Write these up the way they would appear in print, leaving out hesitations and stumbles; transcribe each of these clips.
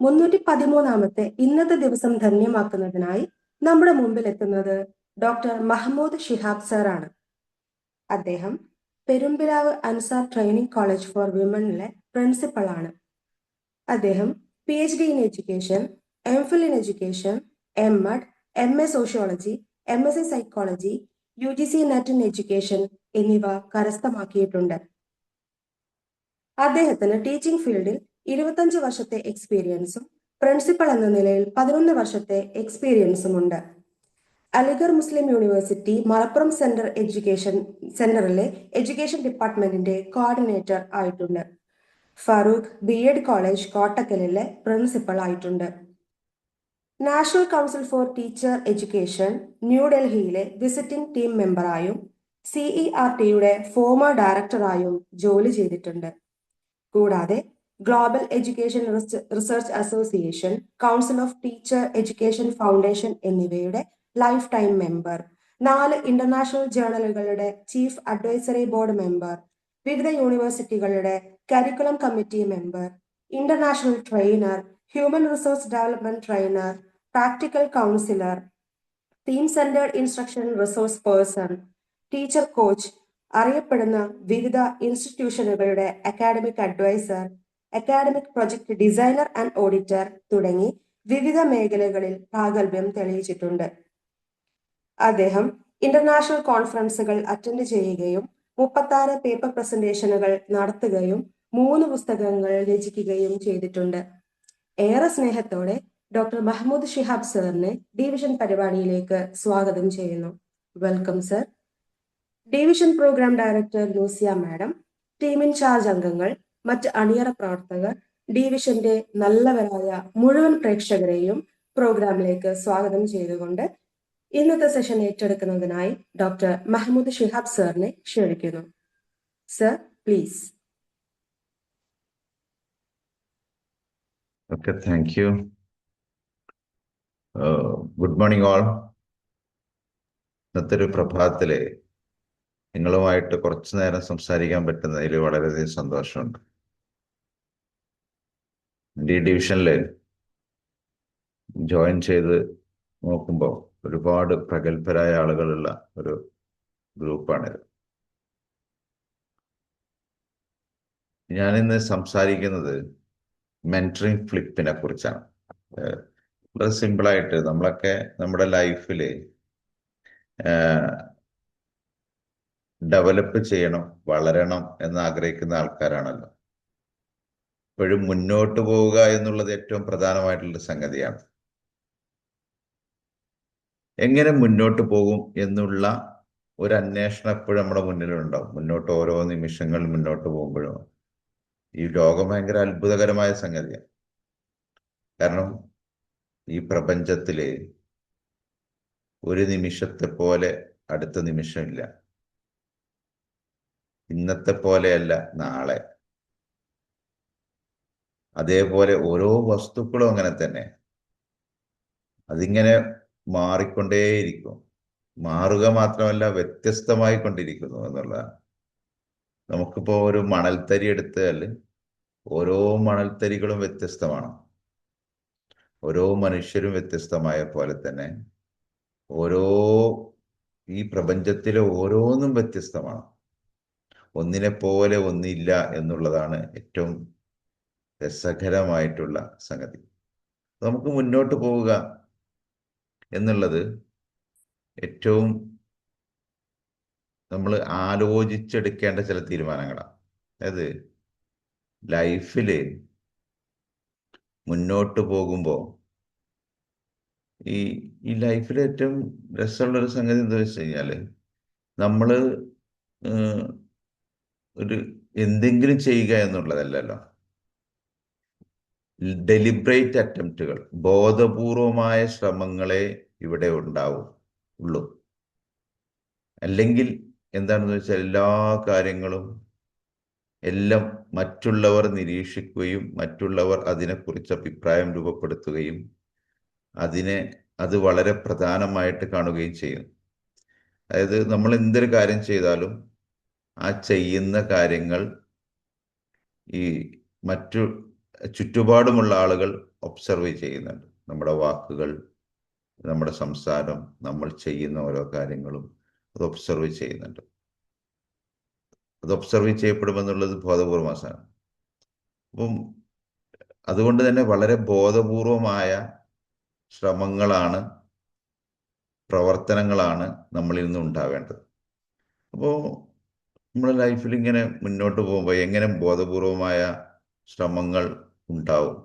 313 ഇന്നത്തെ ദിവസം ധന്യമാക്കുന്നതിനായി നമ്മുടെ മുമ്പിൽ എത്തുന്നത് ഡോക്ടർ മഹമ്മൂദ് ഷിഹാബ് സാറാണ്. അദ്ദേഹം Perumpilavu Ansar training college for വിമനിലെ പ്രിൻസിപ്പളാണ്. അദ്ദേഹം PhD in education, MPhil in education, MAd, MA sociology, MSc psychology, UGC net in education എന്നിവ കരസ്ഥമാക്കിയിട്ടുണ്ട്. അദ്ദേഹത്തിന് ടീച്ചിങ് ഫീൽഡിൽ 25 വർഷത്തെ എക്സ്പീരിയൻസും പ്രിൻസിപ്പൽ എന്ന നിലയിൽ 11 വർഷത്തെ എക്സ്പീരിയൻസും ഉണ്ട്. അലിഗർ മുസ്ലിം യൂണിവേഴ്സിറ്റി മലപ്പുറം സെന്ററിലെ എഡ്യൂക്കേഷൻ ഡിപ്പാർട്ട്മെന്റിന്റെ കോർഡിനേറ്റർ ആയിട്ടുണ്ട്. ഫാറൂഖ് BEd കോളേജ് കോട്ടക്കലിലെ പ്രിൻസിപ്പൽ ആയിട്ടുണ്ട്. National council for teacher education ന്യൂഡൽഹിയിലെ വിസിറ്റിംഗ് ടീം മെമ്പറായും CERTയുടെ ഫോമർ ഡയറക്ടറായും ജോലി ചെയ്തിട്ടുണ്ട്. കൂടാതെ global education research association, council of teacher education foundation എന്നിവയുടെ ലൈഫ് ടൈം മെമ്പർ, 4 ഇന്റർനാഷണൽ ജേർണലുകളുടെ ചീഫ് അഡ്വൈസറി ബോർഡ് മെമ്പർ, വിവിധ യൂണിവേഴ്സിറ്റികളുടെ curriculum committee member, international trainer, human resource development trainer, practical counsellor, theme centred instruction resource person, teacher coach, അറിയപ്പെടുന്ന വിവിധ ഇൻസ്റ്റിറ്റ്യൂഷനുകളുടെ academic adviser, academic project designer and auditor തുടങ്ങി വിവിധ മേഖലകളിൽ പ്രാഗൽഭ്യം തെളിയിച്ചിട്ടുണ്ട്. അദ്ദേഹം ഇന്റർനാഷണൽ കോൺഫറൻസുകൾ അറ്റൻഡ് ചെയ്യുകയും 36 പേപ്പർ പ്രസന്റേഷനുകൾ നടത്തുകയും 3 പുസ്തകങ്ങൾ രചിക്കുകയും ചെയ്തിട്ടുണ്ട്. ഏറെ സ്നേഹത്തോടെ ഡോക്ടർ മഹമ്മൂദ് ഷിഹാബ് സാറിനെ ഡിവിഷൻ പരിപാടിയിലേക്ക് സ്വാഗതം ചെയ്യുന്നു. Welcome sir. Division programme director Lucia madam, team incharge അംഗങ്ങൾ, മറ്റ് അണിയറ പ്രവർത്തകർ, ഡിവിഷന്റെ നല്ലവരായ മുഴുവൻ പ്രേക്ഷകരെയും പ്രോഗ്രാമിലേക്ക് സ്വാഗതം ചെയ്തുകൊണ്ട് ഇന്നത്തെ സെഷൻ ഏറ്റെടുക്കുന്നതിനായി ഡോക്ടർ മഹമ്മൂദ് ഷിഹാബ് സാറിനെ ക്ഷണിക്കുന്നു. Sir, please. Okay, thank you. Good morning all. ഇന്നത്തെ ഒരു പ്രഭാതത്തില് നിങ്ങളുമായിട്ട് കുറച്ചു നേരം സംസാരിക്കാൻ പറ്റുന്നതിൽ വളരെയധികം സന്തോഷമുണ്ട്. എൻ്റെ ഈ ഡിവിഷനിൽ ജോയിൻ ചെയ്ത് നോക്കുമ്പോൾ ഒരുപാട് പ്രഗത്ഭരായ ആളുകളുള്ള ഒരു ഗ്രൂപ്പാണിത്. ഞാനിന്ന് സംസാരിക്കുന്നത് മെന്ററിങ് ഫ്ലിപ്പിനെ കുറിച്ചാണ്. വളരെ സിമ്പിളായിട്ട് നമ്മളൊക്കെ നമ്മുടെ ലൈഫിൽ ഡെവലപ്പ് ചെയ്യണം, വളരണം എന്ന് ആഗ്രഹിക്കുന്ന ആൾക്കാരാണല്ലോ. എപ്പോഴും മുന്നോട്ട് പോവുക എന്നുള്ളത് ഏറ്റവും പ്രധാനമായിട്ടുള്ള സംഗതിയാണ്. എങ്ങനെ മുന്നോട്ട് പോകും എന്നുള്ള ഒരു അന്വേഷണം എപ്പോഴും നമ്മുടെ മുന്നിലുണ്ടാവും. മുന്നോട്ട് ഓരോ നിമിഷങ്ങൾ മുന്നോട്ട് പോകുമ്പോഴും ഈ ലോകം ഭയങ്കര അത്ഭുതകരമായ സംഗതിയാണ്. കാരണം ഈ പ്രപഞ്ചത്തില് ഒരു നിമിഷത്തെ പോലെ അടുത്ത നിമിഷമില്ല. ഇന്നത്തെ പോലെയല്ല നാളെ. അതേപോലെ ഓരോ വസ്തുക്കളും അങ്ങനെ തന്നെ. അതിങ്ങനെ മാറിക്കൊണ്ടേയിരിക്കും. മാറുക മാത്രമല്ല, വ്യത്യസ്തമായി കൊണ്ടിരിക്കുന്നു എന്നുള്ളതാണ്. നമുക്കിപ്പോ ഒരു മണൽത്തരി എടുത്താൽ ഓരോ മണൽത്തരികളും വ്യത്യസ്തമാണ്. ഓരോ മനുഷ്യരും വ്യത്യസ്തമായ പോലെ തന്നെ ഈ പ്രപഞ്ചത്തിലെ ഓരോന്നും വ്യത്യസ്തമാണ്. ഒന്നിനെ പോലെ ഒന്നില്ല എന്നുള്ളതാണ് ഏറ്റവും രസകരമായിട്ടുള്ള സംഗതി. നമുക്ക് മുന്നോട്ട് പോവുക എന്നുള്ളത് ഏറ്റവും നമ്മൾ ആലോചിച്ചെടുക്കേണ്ട ചില തീരുമാനങ്ങളാണ്. അതായത് ലൈഫിൽ മുന്നോട്ട് പോകുമ്പോൾ ഈ ലൈഫിൽ ഏറ്റവും രസമുള്ളൊരു സംഗതി എന്താ വെച്ച് കഴിഞ്ഞാൽ, നമ്മൾ എന്തെങ്കിലും ചെയ്യുക എന്നുള്ളതല്ലല്ലോ. ഡെലിബ്രേറ്റ് അറ്റംപ്റ്റുകൾ, ബോധപൂർവമായ ശ്രമങ്ങളെ ഇവിടെ ഉള്ളൂ. അല്ലെങ്കിൽ എന്താണെന്ന് വെച്ചാൽ എല്ലാ കാര്യങ്ങളും എല്ലാം മറ്റുള്ളവർ നിരീക്ഷിക്കുകയും മറ്റുള്ളവർ അതിനെക്കുറിച്ച് അഭിപ്രായം രൂപപ്പെടുത്തുകയും അത് വളരെ പ്രധാനമായിട്ട് കാണുകയും ചെയ്യും. അതായത് നമ്മൾ എന്തൊരു കാര്യം ചെയ്താലും ആ ചെയ്യുന്ന കാര്യങ്ങൾ ഈ ചുറ്റുപാടുമുള്ള ആളുകൾ ഒബ്സർവ് ചെയ്യുന്നുണ്ട്. നമ്മുടെ വാക്കുകൾ, നമ്മുടെ സംസാരം, നമ്മൾ ചെയ്യുന്ന ഓരോ കാര്യങ്ങളും അത് ഒബ്സർവ് ചെയ്യുന്നുണ്ട്. അത് ഒബ്സർവ് ചെയ്യപ്പെടുമെന്നുള്ളത് ബോധപൂർവമാണ്. അപ്പം അതുകൊണ്ട് തന്നെ വളരെ ബോധപൂർവമായ ശ്രമങ്ങളാണ്, പ്രവർത്തനങ്ങളാണ് നമ്മളിൽ നിന്ന് ഉണ്ടാവേണ്ടത്. അപ്പോൾ നമ്മുടെ ലൈഫിൽ ഇങ്ങനെ മുന്നോട്ട് പോകുമ്പോൾ എങ്ങനെ ബോധപൂർവമായ ശ്രമങ്ങൾ ഉണ്ടാവും?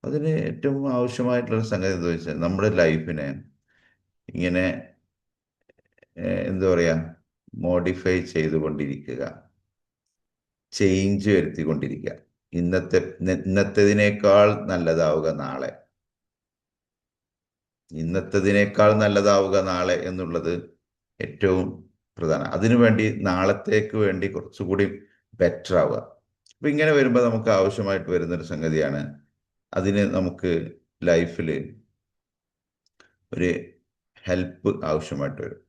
അതിന് ഏറ്റവും ആവശ്യമായിട്ടുള്ള സംഗതി എന്താ വെച്ചാൽ നമ്മുടെ ലൈഫിനെ ഇങ്ങനെ എന്താ പറയുക, മോഡിഫൈ ചെയ്തുകൊണ്ടിരിക്കുക, ചേഞ്ച് വരുത്തിക്കൊണ്ടിരിക്കുക. ഇന്നത്തേതിനേക്കാൾ നല്ലതാവുക നാളെ, ഇന്നത്തേതിനേക്കാൾ നല്ലതാവുക നാളെ എന്നുള്ളത് ഏറ്റവും പ്രധാനം. അതിനുവേണ്ടി നാളത്തേക്ക് വേണ്ടി കുറച്ചുകൂടി ബെറ്റർ ആവുക. അപ്പൊ ഇങ്ങനെ വരുമ്പോൾ നമുക്ക് ആവശ്യമായിട്ട് വരുന്നൊരു സംഗതിയാണ്, അതിന് നമുക്ക് ലൈഫിൽ ഒരു ഹെൽപ്പ് ആവശ്യമായിട്ട് വരും.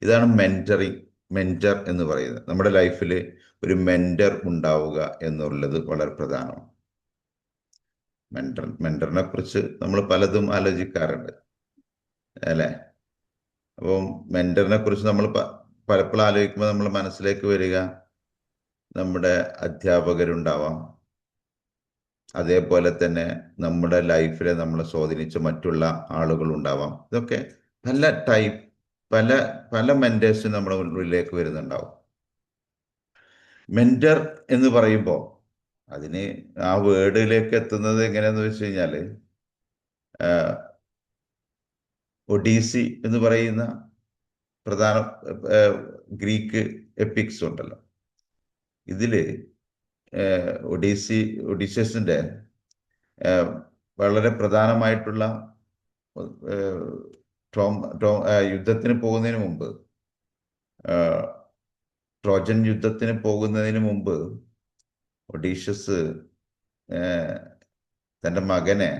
ഇതാണ് മെന്റർ എന്ന് പറയുന്നത്. നമ്മുടെ ലൈഫിൽ ഒരു മെന്റർ ഉണ്ടാവുക എന്നുള്ളത് വളരെ പ്രധാനമാണ്. മെന്ററിനെ കുറിച്ച് നമ്മൾ പലതും ആലോചിക്കാറുണ്ട് അല്ലേ? അപ്പം മെന്ററിനെ കുറിച്ച് നമ്മൾ പലപ്പോഴും ആലോചിക്കുമ്പോൾ നമ്മൾ മനസ്സിലേക്ക് വരിക നമ്മുടെ അധ്യാപകരുണ്ടാവാം, അതേപോലെ തന്നെ നമ്മുടെ ലൈഫിലെ നമ്മളെ സ്വാധീനിച്ച മറ്റുള്ള ആളുകൾ ഉണ്ടാവാം. ഇതൊക്കെ പല പല മെന്റേഴ്സ് നമ്മുടെ ഉള്ളിലേക്ക് വരുന്നുണ്ടാവും. മെന്റർ എന്ന് പറയുമ്പോൾ അതിന് ആ വേർഡിലേക്ക് എത്തുന്നത് എങ്ങനെയാന്ന് വെച്ച് കഴിഞ്ഞാൽ, ഒഡീസി എന്ന് പറയുന്ന പ്രധാന ഗ്രീക്ക് എപ്പിക്സ് ഉണ്ടല്ലോ, ഇതില് ഒഡീഷ്യസിന്റെ വളരെ പ്രധാനമായിട്ടുള്ള യുദ്ധത്തിന് പോകുന്നതിന് മുമ്പ്, ട്രോജൻ യുദ്ധത്തിന് പോകുന്നതിന് മുമ്പ് ഒഡീഷ്യസ് തൻ്റെ മകനെ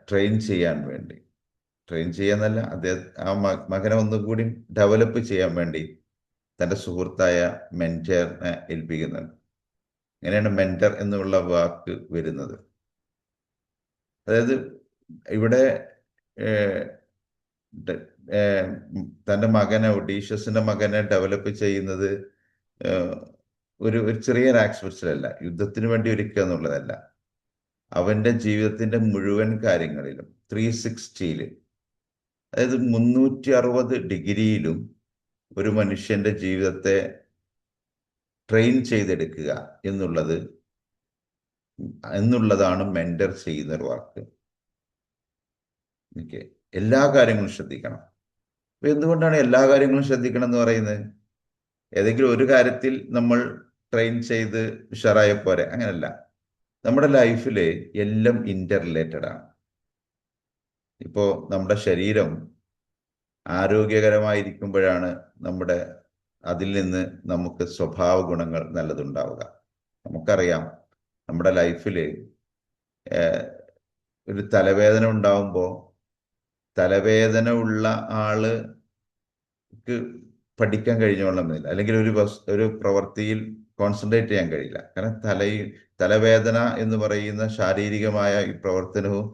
ട്രെയിൻ ചെയ്യാന്നല്ല, ആ മകനെ ഒന്നുകൂടി ഡെവലപ്പ് ചെയ്യാൻ വേണ്ടി തൻ്റെ സുഹൃത്തായ മെന്ററിനെ ഏൽപ്പിക്കുന്നുണ്ട്. അങ്ങനെയാണ് മെന്റർ എന്നുള്ള വാക്ക് വരുന്നത്. അതായത് ഇവിടെ തൻ്റെ ഒഡീഷ്യസിന്റെ മകനെ ഡെവലപ്പ് ചെയ്യുന്നത് ഒരു ചെറിയ ആസ്പെക്ട്സിലല്ല, യുദ്ധത്തിന് വേണ്ടി ഒരുക്കുക എന്നുള്ളതല്ല. അവന്റെ ജീവിതത്തിന്റെ മുഴുവൻ കാര്യങ്ങളിലും 360 അതായത് 360 ഡിഗ്രിയിലും ഒരു മനുഷ്യന്റെ ജീവിതത്തെ ട്രെയിൻ ചെയ്തെടുക്കുക എന്നുള്ളതാണ് മെന്റർ ചെയ്യുന്ന ഒരു വർക്ക്. എല്ലാ കാര്യങ്ങളും ശ്രദ്ധിക്കണം. അപ്പൊ എന്തുകൊണ്ടാണ് എല്ലാ കാര്യങ്ങളും ശ്രദ്ധിക്കണം എന്ന് പറയുന്നത്? ഏതെങ്കിലും ഒരു കാര്യത്തിൽ നമ്മൾ ട്രെയിൻ ചെയ്ത് ഉഷാറായ പോരെ, അങ്ങനല്ല. നമ്മുടെ ലൈഫിൽ എല്ലാം ഇന്റർ റിലേറ്റഡ് ആണ്. ഇപ്പോ നമ്മുടെ ശരീരം ആരോഗ്യകരമായിരിക്കുമ്പോഴാണ് അതിൽ നിന്ന് നമുക്ക് സ്വഭാവ ഗുണങ്ങൾ നല്ലതുണ്ടാവുക. നമുക്കറിയാം, നമ്മുടെ ലൈഫിൽ ഒരു തലവേദന ഉണ്ടാവുമ്പോൾ തലവേദന ഉള്ള ആൾക്ക് പഠിക്കാൻ കഴിഞ്ഞോളണമെന്നില്ല, അല്ലെങ്കിൽ ഒരു പ്രവൃത്തിയിൽ കോൺസെൻട്രേറ്റ് ചെയ്യാൻ കഴിയില്ല. കാരണം തലവേദന എന്ന് പറയുന്ന ശാരീരികമായ ഈ പ്രവർത്തനവും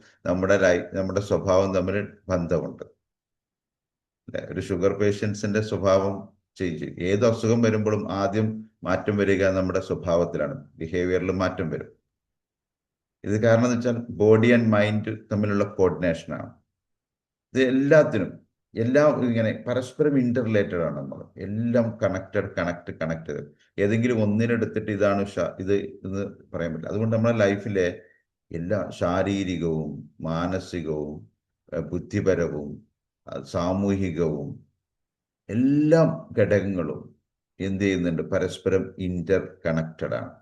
നമ്മുടെ സ്വഭാവം തമ്മിൽ ബന്ധമുണ്ട്. ഒരു ഷുഗർ പേഷ്യൻസിന്റെ സ്വഭാവം ചേഞ്ച്, ഏത് അസുഖം വരുമ്പോഴും ആദ്യം മാറ്റം വരിക നമ്മുടെ സ്വഭാവത്തിലാണ്, ബിഹേവിയറിൽ മാറ്റം വരും. ഇത് കാരണം എന്ന് വെച്ചാൽ ബോഡി ആൻഡ് മൈൻഡ് തമ്മിലുള്ള കോർഡിനേഷനാണ്. ഇത് എല്ലാം ഇങ്ങനെ പരസ്പരം ഇന്റർ റിലേറ്റഡ് ആണ്. നമ്മൾ എല്ലാം കണക്ട്. ഏതെങ്കിലും ഒന്നിനെടുത്തിട്ട് ഇതാണ് ഇത് എന്ന് പറയാൻ പറ്റില്ല. അതുകൊണ്ട് നമ്മുടെ ലൈഫിലെ എല്ലാ ശാരീരികവും മാനസികവും ബുദ്ധിപരവും സാമൂഹികവും എല്ലാം ഘടകങ്ങളും എന്ത് ചെയ്യുന്നുണ്ട്? പരസ്പരം ഇന്റർ കണക്റ്റഡ് ആണ്.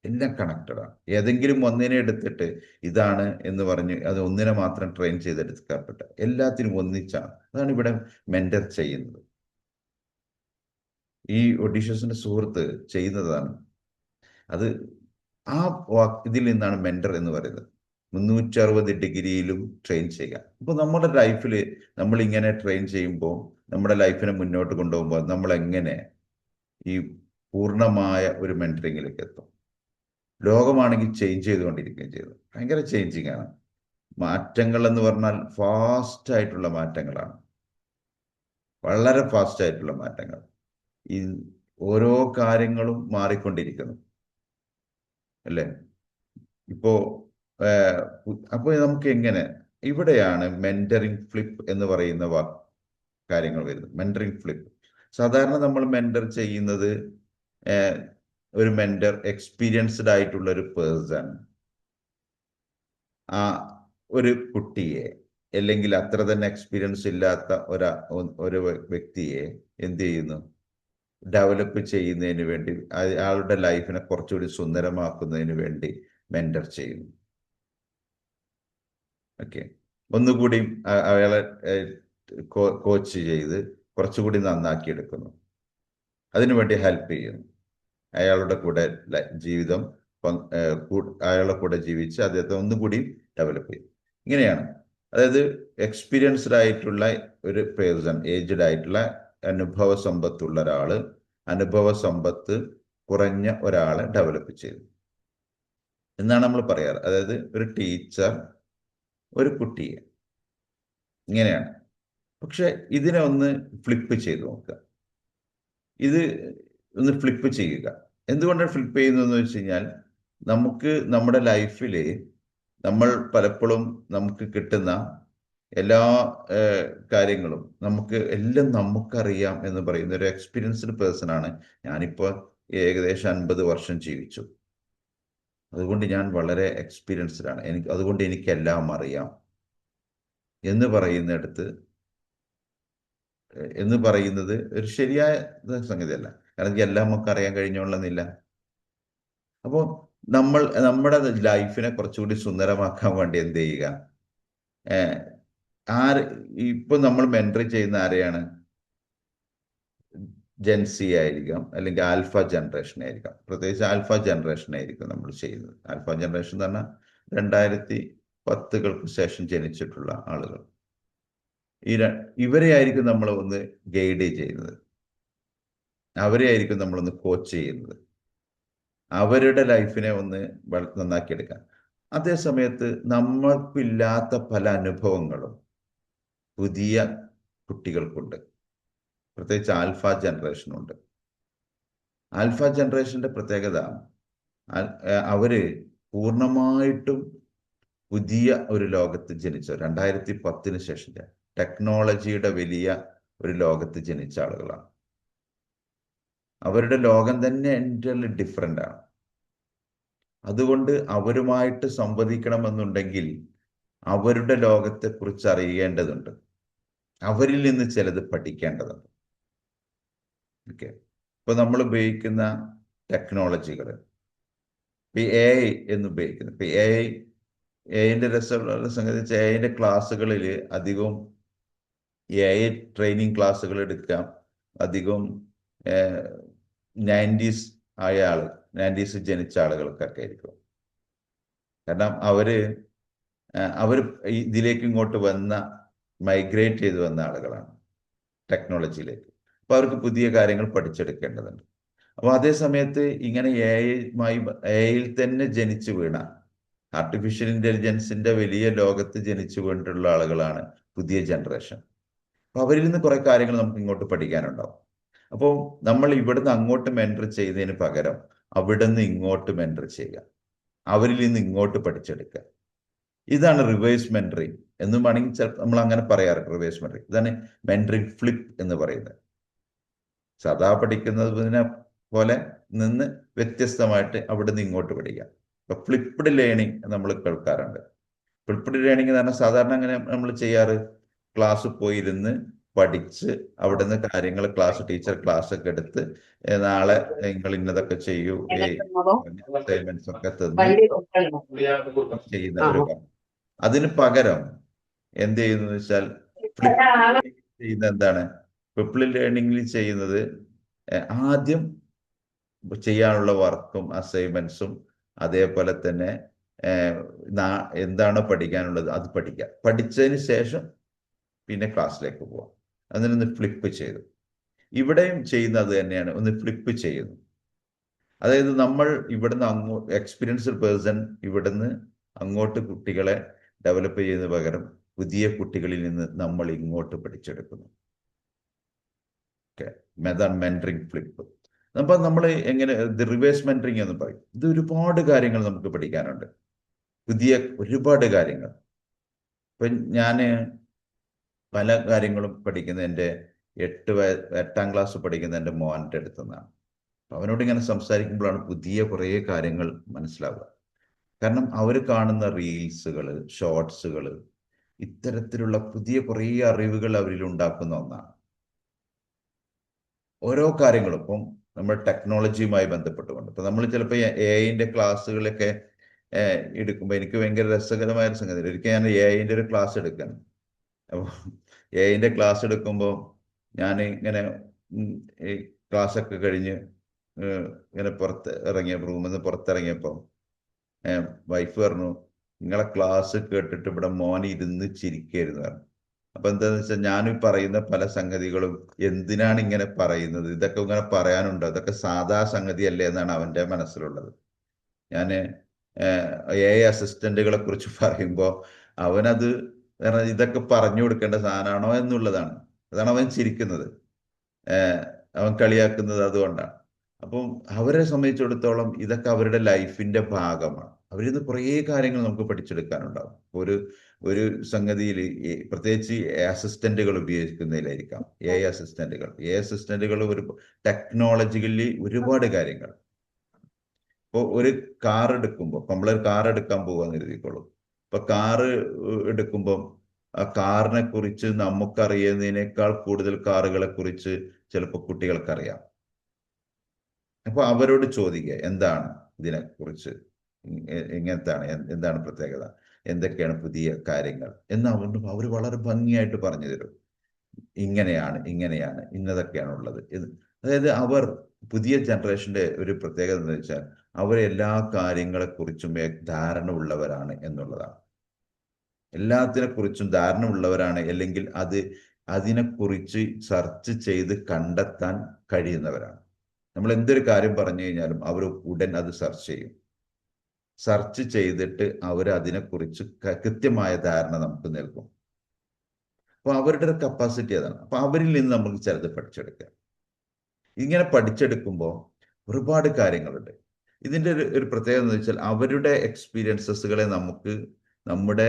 എല്ലാം കണക്റ്റഡ് ആണ്. ഏതെങ്കിലും ഒന്നിനെ എടുത്തിട്ട് ഇതാണ് എന്ന് പറഞ്ഞ് അത് ഒന്നിനെ മാത്രം ട്രെയിൻ ചെയ്തെടുക്കപ്പെട്ട, എല്ലാത്തിനും ഒന്നിച്ചാണ്. അതാണ് ഇവിടെ മെന്റർ ചെയ്യുന്നത്. ഈ ഒഡീഷ്യസിന്റെ സുഹൃത്ത് ചെയ്യുന്നതാണ് അത്. ഇതിൽ നിന്നാണ് മെന്റർ എന്ന് പറയുന്നത്. 360 ഡിഗ്രിയിലും ട്രെയിൻ ചെയ്യുക. അപ്പോൾ നമ്മുടെ ലൈഫിൽ നമ്മൾ ഇങ്ങനെ ട്രെയിൻ ചെയ്യുമ്പോൾ, നമ്മുടെ ലൈഫിനെ മുന്നോട്ട് കൊണ്ടുപോകുമ്പോൾ നമ്മൾ എങ്ങനെ ഈ പൂർണ്ണമായ ഒരു മെന്ററിങ്ങിലേക്ക് എത്തും? ലോകമാണെങ്കിൽ ചേഞ്ച് ചെയ്തുകൊണ്ടിരിക്കുകയും ചെയ്തു. ഭയങ്കര ചേഞ്ചിങ് ആണ്. മാറ്റങ്ങൾ എന്ന് പറഞ്ഞാൽ ഫാസ്റ്റ് ആയിട്ടുള്ള മാറ്റങ്ങളാണ്, വളരെ ഫാസ്റ്റ് ആയിട്ടുള്ള മാറ്റങ്ങൾ. ഈ ഓരോ കാര്യങ്ങളും മാറിക്കൊണ്ടിരിക്കുന്നു അല്ലേ? ഇപ്പോ അപ്പോൾ നമുക്ക് എങ്ങനെ, ഇവിടെയാണ് മെന്ററിങ് ഫ്ലിപ്പ് എന്ന് പറയുന്ന കാര്യങ്ങൾ വരുന്നത്. മെന്ററിങ് ഫ്ലിപ്പ് സാധാരണ നമ്മൾ മെന്റർ ചെയ്യുന്നത് ഒരു മെന്റർ എക്സ്പീരിയൻസ്ഡ് ആയിട്ടുള്ള ഒരു പേഴ്സൺ ആ ഒരു കുട്ടിയെ, അല്ലെങ്കിൽ അത്ര തന്നെ എക്സ്പീരിയൻസ് ഇല്ലാത്ത ഒരു വ്യക്തിയെ എന്ത് ചെയ്യുന്നു, ഡെവലപ്പ് ചെയ്യുന്നതിന് വേണ്ടി, അയാളുടെ ലൈഫിനെ കുറച്ചുകൂടി സുന്ദരമാക്കുന്നതിന് വേണ്ടി മെന്റർ ചെയ്യുന്നു. ഓക്കെ, ഒന്നുകൂടി അയാളെ കോച്ച് ചെയ്ത് കുറച്ചുകൂടി നന്നാക്കി എടുക്കുന്നു, അതിനുവേണ്ടി ഹെൽപ്പ് ചെയ്യുന്നു. അയാളുടെ കൂടെ ജീവിതം അയാളുടെ കൂടെ ജീവിച്ച് അദ്ദേഹത്തെ ഒന്നുകൂടി ഡെവലപ്പ് ചെയ്യും. ഇങ്ങനെയാണ്. അതായത് എക്സ്പീരിയൻസ്ഡ് ആയിട്ടുള്ള ഒരു പേഴ്സൺ, ഏജ്ഡ് ആയിട്ടുള്ള അനുഭവ സമ്പത്തുള്ള ഒരാള് അനുഭവ സമ്പത്ത് കുറഞ്ഞ ഒരാളെ ഡെവലപ്പ് ചെയ്തു എന്നാണ് നമ്മൾ പറയാറ്. അതായത് ഒരു ടീച്ചർ ഒരു കുട്ടിയെ, ഇങ്ങനെയാണ്. പക്ഷെ ഇതിനെ ഒന്ന് ഫ്ലിപ്പ് ചെയ്ത് നോക്കുക. ഇത് ഒന്ന് ഫ്ലിപ്പ് ചെയ്യുക. എന്തുകൊണ്ടാണ് ഫ്ലിപ്പ് ചെയ്യുന്നതെന്ന് വെച്ച് കഴിഞ്ഞാൽ, നമുക്ക് നമ്മുടെ ലൈഫിൽ നമ്മൾ പലപ്പോഴും നമുക്ക് കിട്ടുന്ന എല്ലാ കാര്യങ്ങളും എല്ലാം നമുക്കറിയാം എന്ന് പറയുന്ന ഒരു എക്സ്പീരിയൻസ്ഡ് പേഴ്സൺ ആണ്. ഞാനിപ്പോൾ ഏകദേശം 50 വർഷം ജീവിച്ചു, അതുകൊണ്ട് ഞാൻ വളരെ എക്സ്പീരിയൻസ്ഡ് ആണ്, അതുകൊണ്ട് എനിക്കെല്ലാം അറിയാം എന്ന് പറയുന്നത് ഒരു ശരിയായ സംഗതിയല്ല. കാരണം എല്ലാം നമുക്ക് അറിയാൻ കഴിഞ്ഞോളന്നില്ല. അപ്പോൾ നമ്മുടെ ലൈഫിനെ കുറച്ചുകൂടി സുന്ദരമാക്കാൻ വേണ്ടി എന്ത് ചെയ്യുക, ഇപ്പൊ നമ്മൾ മെന്റർ ചെയ്യുന്ന ആരെയാണ്? ജെൻസി ആയിരിക്കാം, അല്ലെങ്കിൽ ആൽഫ ജനറേഷൻ ആയിരിക്കാം. പ്രത്യേകിച്ച് ആൽഫ ജനറേഷൻ ആയിരിക്കും നമ്മൾ ചെയ്യുന്നത്. ആൽഫ ജനറേഷൻ എന്ന് പറഞ്ഞാൽ 2010-കൾക്ക് ശേഷം ജനിച്ചിട്ടുള്ള ആളുകൾ. ഇവരെ ആയിരിക്കും നമ്മൾ ഒന്ന് ഗൈഡ് ചെയ്യുന്നത്, അവരെ ആയിരിക്കും നമ്മളൊന്ന് കോച്ച് ചെയ്യുന്നത്, അവരുടെ ലൈഫിനെ ഒന്ന് നന്നാക്കിയെടുക്കാൻ. അതേ സമയത്ത് നമ്മൾക്കില്ലാത്ത പല അനുഭവങ്ങളും പുതിയ കുട്ടികൾക്കുണ്ട്, പ്രത്യേകിച്ച് ആൽഫ ജനറേഷനുണ്ട്. ആൽഫ ജനറേഷന്റെ പ്രത്യേകത, അവര് പൂർണ്ണമായിട്ടും പുതിയ ഒരു ലോകത്ത് ജനിച്ച, 2010-ന് ശേഷം ടെക്നോളജിയുടെ വലിയ ഒരു ലോകത്ത് ജനിച്ച ആളുകളാണ്. അവരുടെ ലോകം തന്നെ എൻറ്റയർലി ഡിഫറെൻ്റ് ആണ്. അതുകൊണ്ട് അവരുമായിട്ട് സംവദിക്കണമെന്നുണ്ടെങ്കിൽ അവരുടെ ലോകത്തെക്കുറിച്ച് അറിയേണ്ടതുണ്ട്, അവരിൽ നിന്ന് ചിലത് പഠിക്കേണ്ടതുണ്ട്. ഓക്കെ, ഇപ്പൊ നമ്മൾ ഉപയോഗിക്കുന്ന ടെക്നോളജികൾ, AI എന്ന് ഉപയോഗിക്കുന്നത്, ഇപ്പൊ എഐന്റെ രസമുള്ള സംഗതി, എഐന്റെ ക്ലാസ്സുകളിൽ അധികവും AI ട്രെയിനിങ് ക്ലാസ്സുകൾ എടുക്കാം. അധികം 90s ജനിച്ച ആളുകൾക്കൊക്കെ ആയിരിക്കും. കാരണം അവര് ഇതിലേക്ക് ഇങ്ങോട്ട് മൈഗ്രേറ്റ് ചെയ്ത് വന്ന ആളുകളാണ് ടെക്നോളജിയിലേക്ക്. അപ്പൊ അവർക്ക് പുതിയ കാര്യങ്ങൾ പഠിച്ചെടുക്കേണ്ടതുണ്ട്. അപ്പോൾ അതേ സമയത്ത് ഇങ്ങനെ എഐയിൽ തന്നെ ജനിച്ചു വീണ, ആർട്ടിഫിഷ്യൽ ഇന്റലിജൻസിന്റെ വലിയ ലോകത്ത് ജനിച്ചു വീണിട്ടുള്ള ആളുകളാണ് പുതിയ ജനറേഷൻ. അപ്പൊ അവരിൽ നിന്ന് കുറെ കാര്യങ്ങൾ നമുക്ക് ഇങ്ങോട്ട് പഠിക്കാനുണ്ടാവും. അപ്പോൾ നമ്മൾ ഇവിടുന്ന് അങ്ങോട്ട് മെന്റർ ചെയ്യുന്നതിന് പകരം അവിടെ നിന്ന് ഇങ്ങോട്ട് മെന്റർ ചെയ്യുക, അവരിൽ നിന്ന് ഇങ്ങോട്ട് പഠിച്ചെടുക്കുക. ഇതാണ് റിവേഴ്സ് മെന്ററിങ് എന്നും വേണമെങ്കിൽ നമ്മൾ അങ്ങനെ പറയാറ്. റിവേഴ്സ് മെന്ററിങ്, ഇതാണ് മെന്ററിങ് ഫ്ലിപ്പ് എന്ന് പറയുന്നത്. സദാ പഠിക്കുന്നതിനെ പോലെ നിന്ന് വ്യത്യസ്തമായിട്ട് അവിടെ നിന്ന് ഇങ്ങോട്ട് പഠിക്കാം. ഇപ്പൊ ഫ്ലിപ്പ്ഡ് ലേണിംഗ് നമ്മൾ കേൾക്കാറുണ്ട്. ഫ്ലിപ്പ്ഡ് ലേണിംഗ് എന്ന് പറഞ്ഞാൽ സാധാരണ അങ്ങനെ നമ്മൾ ചെയ്യാറ്, ക്ലാസ് പോയിരുന്ന് പഠിച്ച് അവിടുന്ന് കാര്യങ്ങൾ ടീച്ചർ ക്ലാസ് ഒക്കെ എടുത്ത് നാളെ നിങ്ങൾ ഇന്നതൊക്കെ ചെയ്യൂ, അസൈൻമെന്റ്സ് ഒക്കെ തന്ന് ചെയ്യുന്ന ഒരു കാര്യം. അതിന് പകരം എന്ത് ചെയ്യുന്നത് വെച്ചാൽ ചെയ്യുന്ന എന്താണ്, ഫ്ലിപ്പ്ഡ് ലേണിംഗിൽ ചെയ്യുന്നത് ആദ്യം ചെയ്യാനുള്ള വർക്കും അസൈൻമെന്റ്സും അതേപോലെ തന്നെ എന്താണോ പഠിക്കാനുള്ളത് അത് പഠിക്കുക. പഠിച്ചതിന് ശേഷം പിന്നെ ക്ലാസ്സിലേക്ക് പോവാം. അതിനൊന്ന് ഫ്ലിപ്പ് ചെയ്തു. ഇവിടെയും ചെയ്യുന്നത് തന്നെയാണ്, ഒന്ന് ഫ്ലിപ്പ് ചെയ്യുന്നു. അതായത് നമ്മൾ ഇവിടുന്ന് എക്സ്പീരിയൻസ്ഡ് പേഴ്സൺ ഇവിടുന്ന് അങ്ങോട്ട് കുട്ടികളെ ഡെവലപ്പ് ചെയ്യുന്നതിന് പകരം പുതിയ കുട്ടികളിൽ നിന്ന് നമ്മൾ ഇങ്ങോട്ട് പഠിച്ചെടുക്കുന്നു. മെതാണ് മെന്ററിങ് ഫ്ലിപ്പ്. അപ്പൊ നമ്മൾ എങ്ങനെ റിവേഴ്സ് മെന്ററിങ് എന്ന് പറയും. ഇത് ഒരുപാട് കാര്യങ്ങൾ നമുക്ക് പഠിക്കാനുണ്ട്, പുതിയ ഒരുപാട് കാര്യങ്ങൾ. ഇപ്പൊ ഞാന് പല കാര്യങ്ങളും പഠിക്കുന്ന എൻ്റെ 8ാം ക്ലാസ് പഠിക്കുന്ന എൻ്റെ മോൻ്റെ അടുത്ത് നിന്നാണ്. അവനോട് ഇങ്ങനെ സംസാരിക്കുമ്പോഴാണ് പുതിയ കുറേ കാര്യങ്ങൾ മനസ്സിലാവുക. കാരണം അവർ കാണുന്ന റീൽസുകൾ, ഷോർട്സുകൾ ഇത്തരത്തിലുള്ള പുതിയ കുറേ അറിവുകൾ അവരിൽ ഉണ്ടാക്കുന്ന ഒന്നാണ്. ഓരോ കാര്യങ്ങളും ഇപ്പം നമ്മൾ ടെക്നോളജിയുമായി ബന്ധപ്പെട്ടുകൊണ്ട് ഇപ്പം നമ്മൾ ചിലപ്പോൾ AI ക്ലാസ്സുകളൊക്കെ എടുക്കുമ്പോൾ എനിക്ക് ഭയങ്കര രസകരമായ ഒരു സംഗതി. ഒരിക്കൽ ഞാൻ AI ഒരു ക്ലാസ് എടുക്കണം. അപ്പോൾ AI ക്ലാസ് എടുക്കുമ്പോൾ ഞാൻ ഇങ്ങനെ ഈ ക്ലാസ്സൊക്കെ കഴിഞ്ഞ് ഇങ്ങനെ റൂമിൽ നിന്ന് പുറത്തിറങ്ങിയപ്പോൾ വൈഫ് പറഞ്ഞു, നിങ്ങളെ ക്ലാസ് കേട്ടിട്ട് ഇവിടെ മോൻ ഇരുന്ന് ചിരിക്കരുത് പറഞ്ഞു. അപ്പൊ എന്താന്ന് വെച്ചാൽ ഞാൻ പറയുന്ന പല സംഗതികളും എന്തിനാണ് ഇങ്ങനെ പറയുന്നത്, ഇതൊക്കെ ഇങ്ങനെ പറയാനുണ്ടോ, ഇതൊക്കെ സാധാ സംഗതിയല്ലേ എന്നാണ് അവന്റെ മനസ്സിലുള്ളത്. ഞാൻ AI അസിസ്റ്റന്റുകളെ കുറിച്ച് പറയുമ്പോൾ അവനത് ഇതൊക്കെ പറഞ്ഞു കൊടുക്കേണ്ട സാധനമാണോ എന്നുള്ളതാണ്. അതാണ് അവൻ ചിരിക്കുന്നത്, അവൻ കളിയാക്കുന്നത് അതുകൊണ്ടാണ്. അപ്പം അവരെ സംബന്ധിച്ചിടത്തോളം ഇതൊക്കെ അവരുടെ ലൈഫിന്റെ ഭാഗമാണ്. അവരിന്ന് കുറേ കാര്യങ്ങൾ നമുക്ക് പഠിച്ചെടുക്കാനുണ്ടാവും. ഒരു ഒരു സംഗതിയിൽ പ്രത്യേകിച്ച് അസിസ്റ്റന്റുകൾ ഉപയോഗിക്കുന്നതിലായിരിക്കാം. AI അസിസ്റ്റന്റുകൾ ഒരു ടെക്നോളജിക്കലി ഒരുപാട് കാര്യങ്ങൾ. ഇപ്പോൾ ഒരു കാർ എടുക്കുമ്പോൾ, നമ്മളൊരു കാർ എടുക്കാൻ പോകാന്ന് കരുതിക്കോളൂ. ഇപ്പൊ കാറ് എടുക്കുമ്പോൾ ആ കാറിനെ കുറിച്ച് നമുക്കറിയുന്നതിനേക്കാൾ കൂടുതൽ കാറുകളെ കുറിച്ച് ചിലപ്പോൾ കുട്ടികൾക്കറിയാം. അപ്പൊ അവരോട് ചോദിക്കുക, എന്താണ് ഇതിനെക്കുറിച്ച്, ഇങ്ങനത്താണ്, എന്താണ് പ്രത്യേകത, എന്തൊക്കെയാണ് പുതിയ കാര്യങ്ങൾ എന്ന് അവർ വളരെ ഭംഗിയായിട്ട് പറഞ്ഞു തരും. ഇങ്ങനെയാണ് ഇങ്ങനെയാണ് ഇന്നതൊക്കെയാണ് ഉള്ളത്. അതായത് അവർ പുതിയ ജനറേഷന്റെ ഒരു പ്രത്യേകത എന്ന് വെച്ചാൽ അവർ എല്ലാ കാര്യങ്ങളെക്കുറിച്ചും ധാരണ ഉള്ളവരാണ് എന്നുള്ളതാണ്. എല്ലാത്തിനെ കുറിച്ചും ധാരണ ഉള്ളവരാണ്, അല്ലെങ്കിൽ അതിനെക്കുറിച്ച് സെർച്ച് ചെയ്ത് കണ്ടെത്താൻ കഴിയുന്നവരാണ്. നമ്മൾ എന്തൊരു കാര്യം പറഞ്ഞു കഴിഞ്ഞാലും അവർ ഉടൻ അത് സെർച്ച് ചെയ്യും. സെർച്ച് ചെയ്തിട്ട് അവർ അതിനെക്കുറിച്ച് കൃത്യമായ ധാരണ നമുക്ക് നൽകും. അപ്പൊ അവരുടെ ഒരു കപ്പാസിറ്റി അതാണ്. അപ്പൊ അവരിൽ നിന്ന് നമുക്ക് ചിലത് പഠിച്ചെടുക്കാം. ഇങ്ങനെ പഠിച്ചെടുക്കുമ്പോൾ ഒരുപാട് കാര്യങ്ങളുണ്ട്. ഇതിൻ്റെ ഒരു പ്രത്യേകത എന്ന് വെച്ചാൽ അവരുടെ എക്സ്പീരിയൻസസുകളെ നമുക്ക് നമ്മുടെ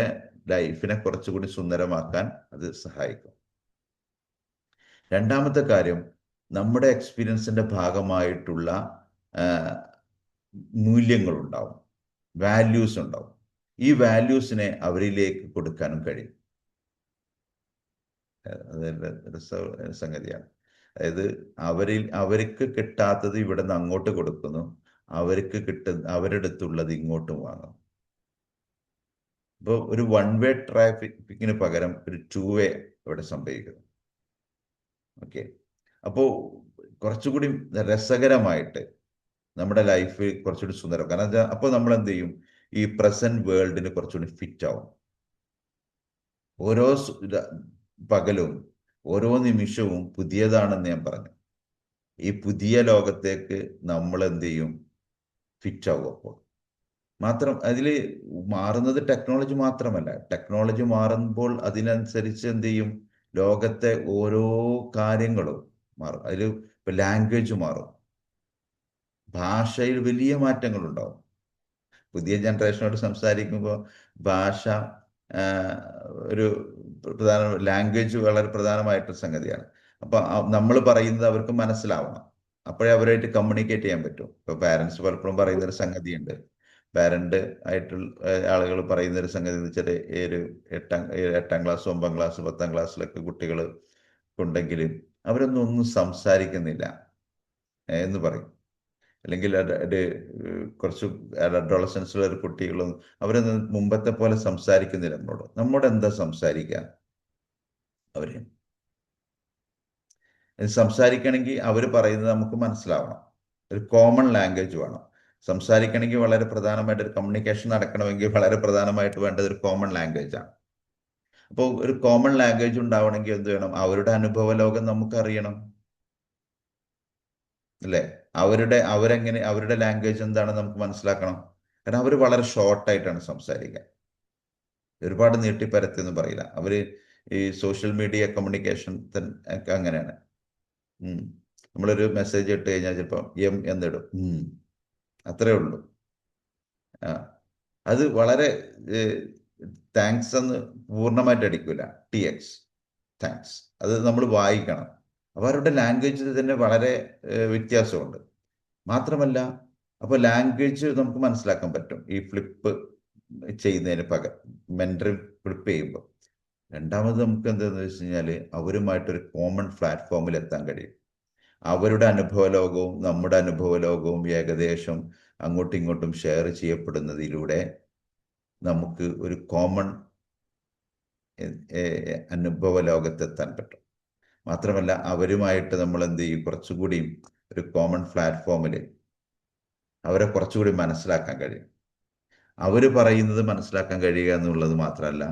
ലൈഫിനെ കുറച്ചുകൂടി സുന്ദരമാക്കാൻ അത് സഹായിക്കും. രണ്ടാമത്തെ കാര്യം, നമ്മുടെ എക്സ്പീരിയൻസിന്റെ ഭാഗമായിട്ടുള്ള മൂല്യങ്ങളുണ്ടാവും, വാല്യൂസ് ഉണ്ടാവും. ഈ വാല്യൂസിനെ അവരിലേക്ക് കൊടുക്കാനും കഴിയും. അത് സംഗതിയാണ്. അതായത് അവർക്ക് കിട്ടാത്തത് ഇവിടെ നിന്ന് അങ്ങോട്ട് കൊടുക്കുന്നു, അവരുടെ അടുത്തുള്ളത് ഇങ്ങോട്ടും വാങ്ങും. ഇപ്പോൾ ഒരു 1 വേ ട്രാഫിക്കിന് പകരം ഒരു 2 വേ ഇവിടെ സംഭവിക്കുന്നു. ഓക്കെ, അപ്പോൾ കുറച്ചുകൂടി രസകരമായിട്ട് നമ്മുടെ ലൈഫ് കുറച്ചുകൂടി സുന്ദരം. കാരണം അപ്പോൾ നമ്മൾ എന്ത് ചെയ്യും, ഈ പ്രസന്റ് വേൾഡിന് കുറച്ചുകൂടി ഫിറ്റ് ആവും. ഓരോ പകലും ഓരോ നിമിഷവും പുതിയതാണെന്ന് ഞാൻ പറഞ്ഞു. ഈ പുതിയ ലോകത്തേക്ക് നമ്മൾ എന്ത് ചെയ്യും, ഫിറ്റ് ആവും. അപ്പോൾ മാത്രം അതിൽ മാറുന്നത് ടെക്നോളജി മാത്രമല്ല. ടെക്നോളജി മാറുമ്പോൾ അതിനനുസരിച്ച് എന്ത് ചെയ്യും, ലോകത്തെ ഓരോ കാര്യങ്ങളും മാറും. അതിൽ ഇപ്പൊ ലാംഗ്വേജ് മാറും, ഭാഷയിൽ വലിയ മാറ്റങ്ങൾ ഉണ്ടാവും. പുതിയ ജനറേഷനോട് സംസാരിക്കുമ്പോൾ ഭാഷ ഒരു ലാംഗ്വേജ് വളരെ പ്രധാനമായിട്ടൊരു സംഗതിയാണ്. അപ്പൊ നമ്മൾ പറയുന്നത് അവർക്ക് മനസ്സിലാവണം, അപ്പോഴേ അവരായിട്ട് കമ്മ്യൂണിക്കേറ്റ് ചെയ്യാൻ പറ്റും. ഇപ്പൊ പാരന്റ്സ് പലപ്പോഴും പറയുന്നൊരു സംഗതിയുണ്ട്, പാരന്റ് ആയിട്ടുള്ള ആളുകൾ പറയുന്നൊരു സംഗതി എന്ന് വെച്ചാൽ ഒരു 8ാം ക്ലാസ് 9ാം ക്ലാസ് 10ാം ക്ലാസ്സിലൊക്കെ കുട്ടികൾ ഉണ്ടെങ്കിൽ ഒന്നും സംസാരിക്കുന്നില്ല എന്ന് പറയും. അല്ലെങ്കിൽ കുറച്ച് അഡോളസൻസിലുള്ള ഒരു കുട്ടികളും അവരൊന്നും മുമ്പത്തെ പോലെ സംസാരിക്കുന്നില്ല നമ്മോട് എന്താ സംസാരിക്കുക. അവര് സംസാരിക്കണമെങ്കിൽ അവർ പറയുന്നത് നമുക്ക് മനസ്സിലാവണം. ഒരു കോമൺ ലാംഗ്വേജ് വേണം. സംസാരിക്കണമെങ്കിൽ വളരെ പ്രധാനമായിട്ട് ഒരു കമ്മ്യൂണിക്കേഷൻ നടക്കണമെങ്കിൽ വളരെ പ്രധാനമായിട്ട് വേണ്ടത് ഒരു കോമൺ ലാംഗ്വേജ് ആണ്. അപ്പോൾ ഒരു കോമൺ ലാംഗ്വേജ് ഉണ്ടാവണമെങ്കിൽ എന്ത് വേണം, അവരുടെ അനുഭവ ലോകം നമുക്കറിയണം, അല്ലേ? അവരുടെ ലാംഗ്വേജ് എന്താണെന്ന് നമുക്ക് മനസ്സിലാക്കണം. കാരണം അവർ വളരെ ഷോർട്ടായിട്ടാണ് സംസാരിക്കുക, ഒരുപാട് നീട്ടിപ്പരത്തിയൊന്നും പറയില്ല. ഈ സോഷ്യൽ മീഡിയ കമ്മ്യൂണിക്കേഷൻ ഒക്കെ അങ്ങനെയാണ്. നമ്മളൊരു മെസ്സേജ് ഇട്ട് കഴിഞ്ഞാൽ ചിലപ്പോൾ എം എന്നിടും, അത്രേ ഉള്ളൂ. അത് വളരെ താങ്ക്സ് എന്ന് പൂർണ്ണമായിട്ട് അടിക്കൂല, TX താങ്ക്സ്, അത് നമ്മൾ വായിക്കണം. അപ്പോൾ അവരുടെ ലാംഗ്വേജിൽ തന്നെ വളരെ വ്യത്യാസമുണ്ട്. മാത്രമല്ല, അപ്പോൾ ലാംഗ്വേജ് നമുക്ക് മനസ്സിലാക്കാൻ പറ്റും ഈ ഫ്ലിപ്പ് ചെയ്യുന്നതിന് മെന്ററി ഫ്ലിപ്പ് ചെയ്യുമ്പോൾ. രണ്ടാമത് നമുക്ക് എന്താണെന്ന് വെച്ച് കഴിഞ്ഞാൽ അവരുമായിട്ടൊരു കോമൺ പ്ലാറ്റ്ഫോമിൽ എത്താൻ കഴിയും. അവരുടെ അനുഭവ ലോകവും നമ്മുടെ അനുഭവ ലോകവും ഏകദേശം അങ്ങോട്ടും ഇങ്ങോട്ടും ഷെയർ ചെയ്യപ്പെടുന്നതിലൂടെ നമുക്ക് ഒരു കോമൺ അനുഭവ ലോകത്തെത്താൻ പറ്റും. മാത്രമല്ല, അവരുമായിട്ട് നമ്മൾ എന്ത് ചെയ്യും, കുറച്ചുകൂടി ഒരു കോമൺ പ്ലാറ്റ്ഫോമിൽ അവരെ കുറച്ചുകൂടി മനസ്സിലാക്കാൻ കഴിയും. അവർ പറയുന്നത് മനസ്സിലാക്കാൻ കഴിയുക എന്നുള്ളത് മാത്രമല്ല,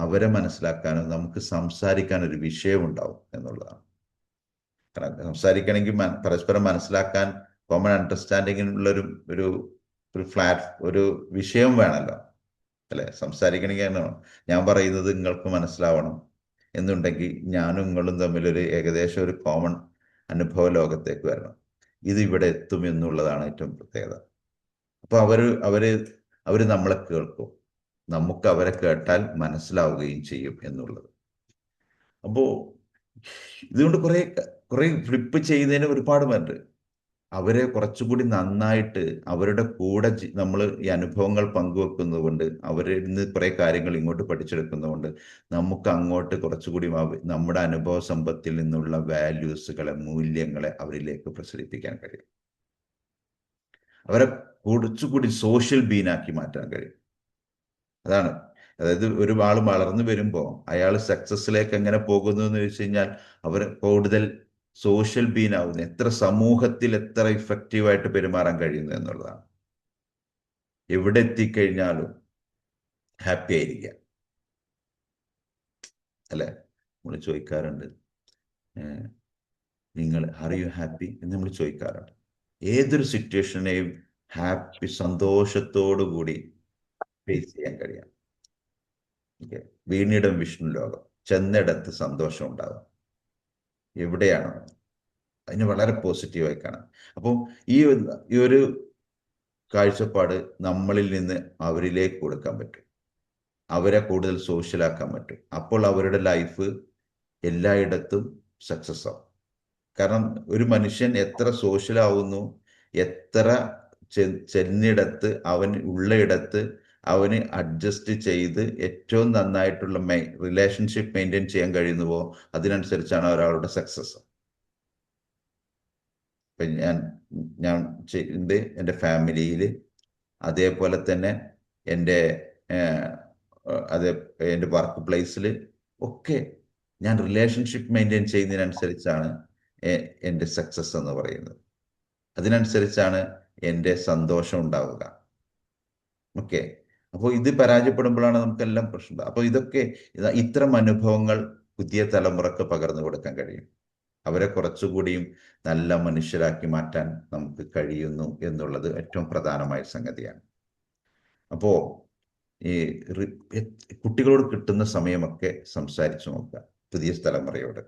അവരെ മനസ്സിലാക്കാനും നമുക്ക് സംസാരിക്കാൻ ഒരു വിഷയം ഉണ്ടാവും എന്നുള്ളതാണ്. സംസാരിക്കണമെങ്കിൽ പരസ്പരം മനസ്സിലാക്കാൻ കോമൺ അണ്ടർസ്റ്റാൻഡിങ്ങിനുള്ളൊരു ഒരു വിഷയം വേണമല്ലോ, അല്ലെ? സംസാരിക്കണമെങ്കിൽ ഞാൻ പറയുന്നത് നിങ്ങൾക്ക് മനസ്സിലാവണം എന്നുണ്ടെങ്കിൽ ഞാനും നിങ്ങളും തമ്മിലൊരു ഏകദേശം ഒരു കോമൺ അനുഭവ ലോകത്തേക്ക് വരണം. ഇത് ഇവിടെ എത്തും എന്നുള്ളതാണ് ഏറ്റവും പ്രത്യേകത. അപ്പോൾ അവര് നമ്മളെ കേൾക്കും, നമുക്ക് അവരെ കേട്ടാൽ മനസ്സിലാവുകയും ചെയ്യും എന്നുള്ളത്. അപ്പോൾ ഇതുകൊണ്ട് കുറെ ഫ്ലിപ്പ് ചെയ്യുന്നതിന് ഒരുപാട് പേരുണ്ട്. അവരെ കുറച്ചുകൂടി നന്നായിട്ട് അവരുടെ കൂടെ നമ്മൾ ഈ അനുഭവങ്ങൾ പങ്കുവെക്കുന്നതുകൊണ്ട്, അവരിൽ നിന്ന് കുറെ കാര്യങ്ങൾ ഇങ്ങോട്ട് പഠിച്ചെടുക്കുന്നതുകൊണ്ട് നമുക്ക് അങ്ങോട്ട് കുറച്ചുകൂടി നമ്മുടെ അനുഭവ സമ്പത്തിൽ നിന്നുള്ള വാല്യൂസുകളെ, മൂല്യങ്ങളെ അവരിലേക്ക് പ്രസരിപ്പിക്കാൻ കഴിയും. അവരെ കുറച്ചുകൂടി സോഷ്യൽ ബീനാക്കി മാറ്റാൻ കഴിയും. അതാണ്, അതായത് ഒരാൾ വളർന്നു വരുമ്പോൾ അയാൾ സക്സസ്സിലേക്ക് എങ്ങനെ പോകുന്നു എന്ന് ചോദിച്ചു കഴിഞ്ഞാൽ അവർ കൂടുതൽ സോഷ്യൽ ബീൻ ആവുന്നു, എത്ര സമൂഹത്തിൽ എത്ര ഇഫക്റ്റീവായിട്ട് പെരുമാറാൻ കഴിയുന്നു എന്നുള്ളതാണ്. എവിടെ എത്തിക്കഴിഞ്ഞാലും ഹാപ്പി ആയിരിക്കുക, അല്ലെ? നമ്മൾ ചോദിക്കാറുണ്ട്, നിങ്ങൾ ആർ യു ഹാപ്പി എന്ന് നമ്മൾ ചോദിക്കാറുണ്ട്. ഏതൊരു സിറ്റുവേഷനെയും സന്തോഷത്തോടു കൂടി ഫേസ് ചെയ്യാൻ കഴിയാം. വീണിടം വിഷ്ണു ലോകം, ചെന്നിടത്ത് സന്തോഷം ഉണ്ടാകും. എവിടെയാണോ അതിന് വളരെ പോസിറ്റീവായി കാണാം. അപ്പോൾ ഈ ഒരു കാഴ്ചപ്പാട് നമ്മളിൽ നിന്ന് അവരിലേക്ക് കൊടുക്കാൻ പറ്റും, അവരെ കൂടുതൽ സോഷ്യലാക്കാൻ പറ്റും. അപ്പോൾ അവരുടെ ലൈഫ് എല്ലായിടത്തും സക്സസ് ആവും. കാരണം ഒരു മനുഷ്യൻ എത്ര സോഷ്യലാവുന്നു, എത്ര ചെന്നിടത്ത് ഉള്ളയിടത്ത് അവന് അഡ്ജസ്റ്റ് ചെയ്ത് ഏറ്റവും നന്നായിട്ടുള്ള റിലേഷൻഷിപ്പ് മെയിൻറ്റെയിൻ ചെയ്യാൻ കഴിയുന്നുവോ അതിനനുസരിച്ചാണ് ഒരാളുടെ സക്സസ്. ഇപ്പം ഞാൻ എൻ്റെ ഫാമിലിയിൽ, അതേപോലെ തന്നെ എൻ്റെ വർക്ക് പ്ലേസിൽ ഒക്കെ ഞാൻ റിലേഷൻഷിപ്പ് മെയിൻറ്റെയിൻ ചെയ്യുന്നതിനനുസരിച്ചാണ് എൻ്റെ സക്സസ് എന്ന് പറയുന്നത്. അതിനനുസരിച്ചാണ് എൻ്റെ സന്തോഷം ഉണ്ടാവുക. ഓക്കെ, അപ്പോൾ ഇത് പരാജയപ്പെടുമ്പോഴാണ് നമുക്കെല്ലാം പ്രശ്നം. അപ്പോൾ ഇത്തരം അനുഭവങ്ങൾ പുതിയ തലമുറക്ക് പകർന്നു കൊടുക്കാൻ കഴിയും. അവരെ കുറച്ചുകൂടിയും നല്ല മനുഷ്യരാക്കി മാറ്റാൻ നമുക്ക് കഴിയുന്നു എന്നുള്ളത് ഏറ്റവും പ്രധാനമായ സംഗതിയാണ്. അപ്പോൾ ഈ കുട്ടികളോട് കിട്ടുന്ന സമയമൊക്കെ സംസാരിച്ചു നോക്കുക, പുതിയ തലമുറയോട്.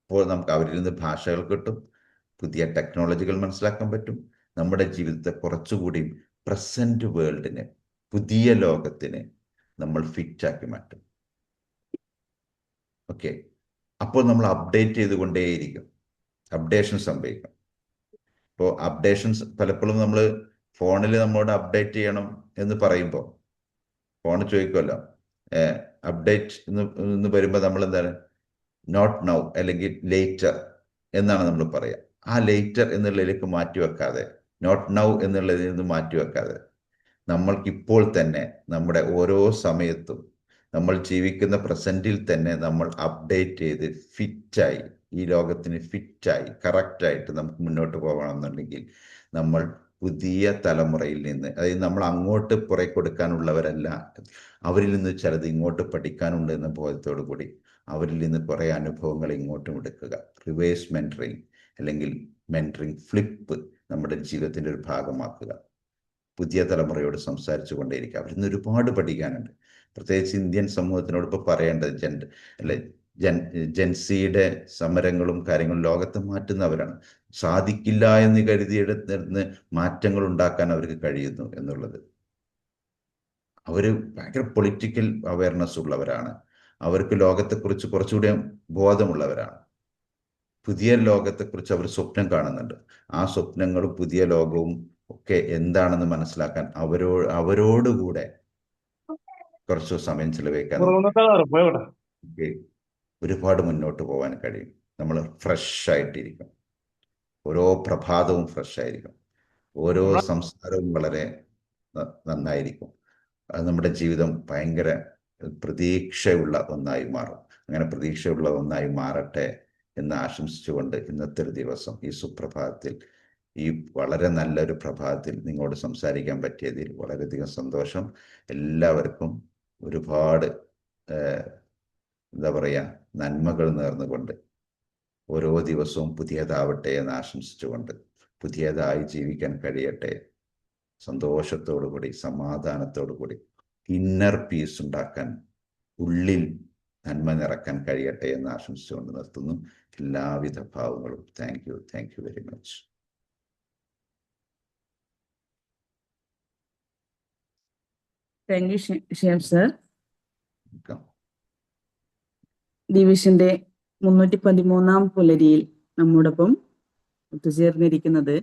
അപ്പോൾ നമുക്ക് അവരിൽ നിന്ന് ഭാഷകൾ കിട്ടും, പുതിയ ടെക്നോളജികൾ മനസ്സിലാക്കാൻ പറ്റും. നമ്മുടെ ജീവിതത്തെ കുറച്ചുകൂടി പ്രസന്റ് വേൾഡിന്, പുതിയ ലോകത്തിന് നമ്മൾ ഫിറ്റാക്കി മാറ്റും. ഓക്കെ, അപ്പോൾ നമ്മൾ അപ്ഡേറ്റ് ചെയ്തുകൊണ്ടേയിരിക്കും, അപ്ഡേഷൻ സംഭവിക്കും. ഇപ്പോൾ അപ്ഡേഷൻസ് പലപ്പോഴും നമ്മൾ ഫോണിൽ നമ്മളോട് അപ്ഡേറ്റ് ചെയ്യണം എന്ന് പറയുമ്പോൾ ഫോൺ ചോദിക്കുമല്ലോ, അപ്ഡേറ്റ് എന്ന് വരുമ്പോൾ നമ്മൾ എന്താണ്, നോട്ട് നൗ അല്ലെങ്കിൽ ലേറ്റർ എന്നാണ് നമ്മൾ പറയുക. ആ ലേറ്റർ എന്നുള്ളതിലേക്ക് മാറ്റി വെക്കാതെ, നോട്ട് നൗ എന്നുള്ളതിൽ നിന്ന് മാറ്റി വെക്കാതെ, നമ്മൾക്കിപ്പോൾ തന്നെ നമ്മുടെ ഓരോ സമയത്തും നമ്മൾ ജീവിക്കുന്ന പ്രസന്റിൽ തന്നെ നമ്മൾ അപ്ഡേറ്റ് ചെയ്ത് ഫിറ്റായി, ഈ ലോകത്തിന് ഫിറ്റായി കറക്റ്റായിട്ട് നമുക്ക് മുന്നോട്ട് പോകണമെന്നുണ്ടെങ്കിൽ നമ്മൾ പുതിയ തലമുറയിൽ നിന്ന്, അതായത് നമ്മൾ അങ്ങോട്ട് പുറകെ കൊടുക്കാനുള്ളവരല്ല, അവരിൽ നിന്ന് ചിലത് ഇങ്ങോട്ട് പഠിക്കാനുണ്ട് എന്ന ബോധത്തോടു കൂടി അവരിൽ നിന്ന് കുറേ അനുഭവങ്ങൾ ഇങ്ങോട്ടും എടുക്കുക. റിവേഴ്സ് മെൻറ്ററിങ് അല്ലെങ്കിൽ മെൻറ്ററിങ്, ഫ്ലിപ്പ് നമ്മുടെ ജീവിതത്തിൻ്റെ ഒരു ഭാഗമാക്കുക. പുതിയ തലമുറയോട് സംസാരിച്ചു കൊണ്ടേയിരിക്കുക. അവരിൽ നിന്ന് ഒരുപാട് പഠിക്കാനുണ്ട്. പ്രത്യേകിച്ച് ഇന്ത്യൻ സമൂഹത്തിനോട് ഇപ്പോൾ പറയേണ്ടത് ജെൻസിയുടെ സമരങ്ങളും കാര്യങ്ങളും ലോകത്തെ മാറ്റുന്നവരാണ്. സാധിക്കില്ല എന്ന് കരുതിയെടുത്ത് മാറ്റങ്ങൾ ഉണ്ടാക്കാൻ അവർക്ക് കഴിയുന്നു എന്നുള്ളത്. അവർ ഭയങ്കര പൊളിറ്റിക്കൽ അവയർനെസ് ഉള്ളവരാണ്. അവർക്ക് ലോകത്തെക്കുറിച്ച് കുറച്ചുകൂടി ബോധമുള്ളവരാണ്. പുതിയ ലോകത്തെക്കുറിച്ച് അവർ സ്വപ്നം കാണുന്നുണ്ട്. ആ സ്വപ്നങ്ങളും പുതിയ ലോകവും ഒക്കെ എന്താണെന്ന് മനസ്സിലാക്കാൻ അവരോടുകൂടെ കുറച്ച് സമയം ചിലവഴിക്കാൻ നമുക്ക് ഒരുപാട് മുന്നോട്ട് പോകാൻ കഴിയും. നമ്മൾ ഫ്രഷ് ആയിട്ടിരിക്കും. ഓരോ പ്രഭാതവും ഫ്രഷ് ആയിരിക്കും. ഓരോ സംസാരവും വളരെ നന്നായിരിക്കും. അത് നമ്മുടെ ജീവിതം ഭയങ്കര പ്രതീക്ഷയുള്ള ഒന്നായി മാറും. അങ്ങനെ പ്രതീക്ഷയുള്ള ഒന്നായി മാറട്ടെ എന്ന് ആശംസിച്ചുകൊണ്ട് ഇന്നത്തെ ഒരു ദിവസം, ഈ സുപ്രഭാതത്തിൽ, ഈ വളരെ നല്ലൊരു പ്രഭാതത്തിൽ നിങ്ങളോട് സംസാരിക്കാൻ പറ്റിയതിൽ വളരെയധികം സന്തോഷം. എല്ലാവർക്കും ഒരുപാട് എന്താ പറയുക, നന്മകൾ നേർന്നുകൊണ്ട് ഓരോ ദിവസവും പുതിയതാവട്ടെ എന്ന് ആശംസിച്ചുകൊണ്ട്, പുതിയതായി ജീവിക്കാൻ കഴിയട്ടെ, സന്തോഷത്തോടു കൂടി, സമാധാനത്തോടു കൂടി, ഇന്നർ പീസ് ഉണ്ടാക്കാൻ, ഉള്ളിൽ നന്മ നിറക്കാൻ കഴിയട്ടെ എന്ന് ആശംസിച്ചുകൊണ്ട് നിർത്തുന്നു. എല്ലാവിധ ഭാവങ്ങളും. Thank you very much. Thank you Shihab sir. ഡിവിഷന്റെ 313 പുലരിയിൽ നമ്മോടൊപ്പം ഒത്തുചേർന്നിരിക്കുന്നത്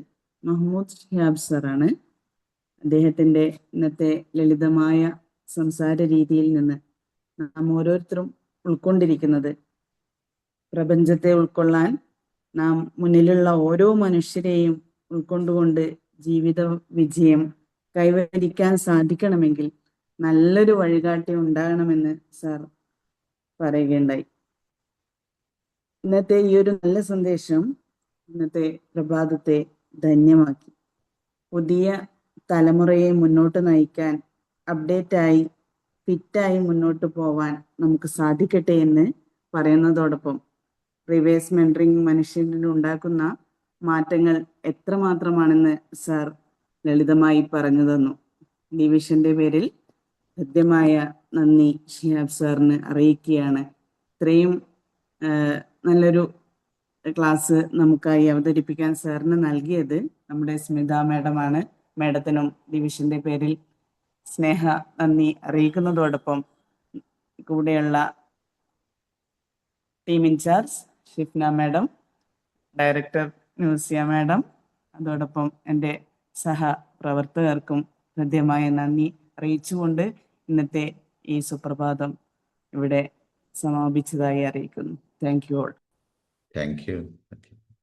മഹ്മൂദ് ഷിഹാബ് സാറാണ്. അദ്ദേഹത്തിൻ്റെ ഇന്നത്തെ ലളിതമായ സംസാര രീതിയിൽ നിന്ന് നാം ഓരോരുത്തരും ഉൾക്കൊണ്ടിരിക്കുന്നത്, പ്രപഞ്ചത്തെ ഉൾക്കൊള്ളാൻ നാം മുന്നിലുള്ള ഓരോ മനുഷ്യരെയും ഉൾക്കൊണ്ടുകൊണ്ട് ജീവിത വിജയം കൈവരിക്കാൻ സാധിക്കണമെങ്കിൽ നല്ലൊരു വഴികാട്ടി ഉണ്ടാകണമെന്ന് സാർ പറയുകയുണ്ടായി. ഇന്നത്തെ ഈ ഒരു നല്ല സന്ദേശം ഇന്നത്തെ പ്രഭാതത്തെ ധന്യമാക്കി. പുതിയ തലമുറയെ മുന്നോട്ട് നയിക്കാൻ, അപ്ഡേറ്റായി ഫിറ്റായി മുന്നോട്ട് പോവാൻ നമുക്ക് സാധിക്കട്ടെ എന്ന് പറയുന്നതോടൊപ്പം റിവേഴ്സ് മെൻറ്ററിങ് മനുഷ്യനിൽ ഉണ്ടാക്കുന്ന മാറ്റങ്ങൾ എത്രമാത്രമാണെന്ന് സാർ ലളിതമായി പറഞ്ഞു തന്നു. ഡിവിഷന്റെ പേരിൽ ഹൃദ്യമായ നന്ദി ഷിഹാബ് സാറിന് അറിയിക്കുകയാണ്. ഇത്രയും നല്ലൊരു ക്ലാസ് നമുക്കായി അവതരിപ്പിക്കാൻ സാറിന് നൽകിയത് നമ്മുടെ സ്മിത മാഡമാണ്. മാഡത്തിനും ഡിവിഷന്റെ പേരിൽ സ്നേഹ നന്ദി അറിയിക്കുന്നതോടൊപ്പം കൂടെയുള്ള team in charge Shifna madam, director Nusiya madam, അതോടൊപ്പം എൻ്റെ സഹപ്രവർത്തകർക്കും ഹൃദ്യമായ നന്ദി അറിയിച്ചുകൊണ്ട് ഇന്നത്തെ ഈ സുപ്രഭാതം ഇവിടെ സമാപിച്ചതായി അറിയിക്കുന്നു. Thank you all. Thank you.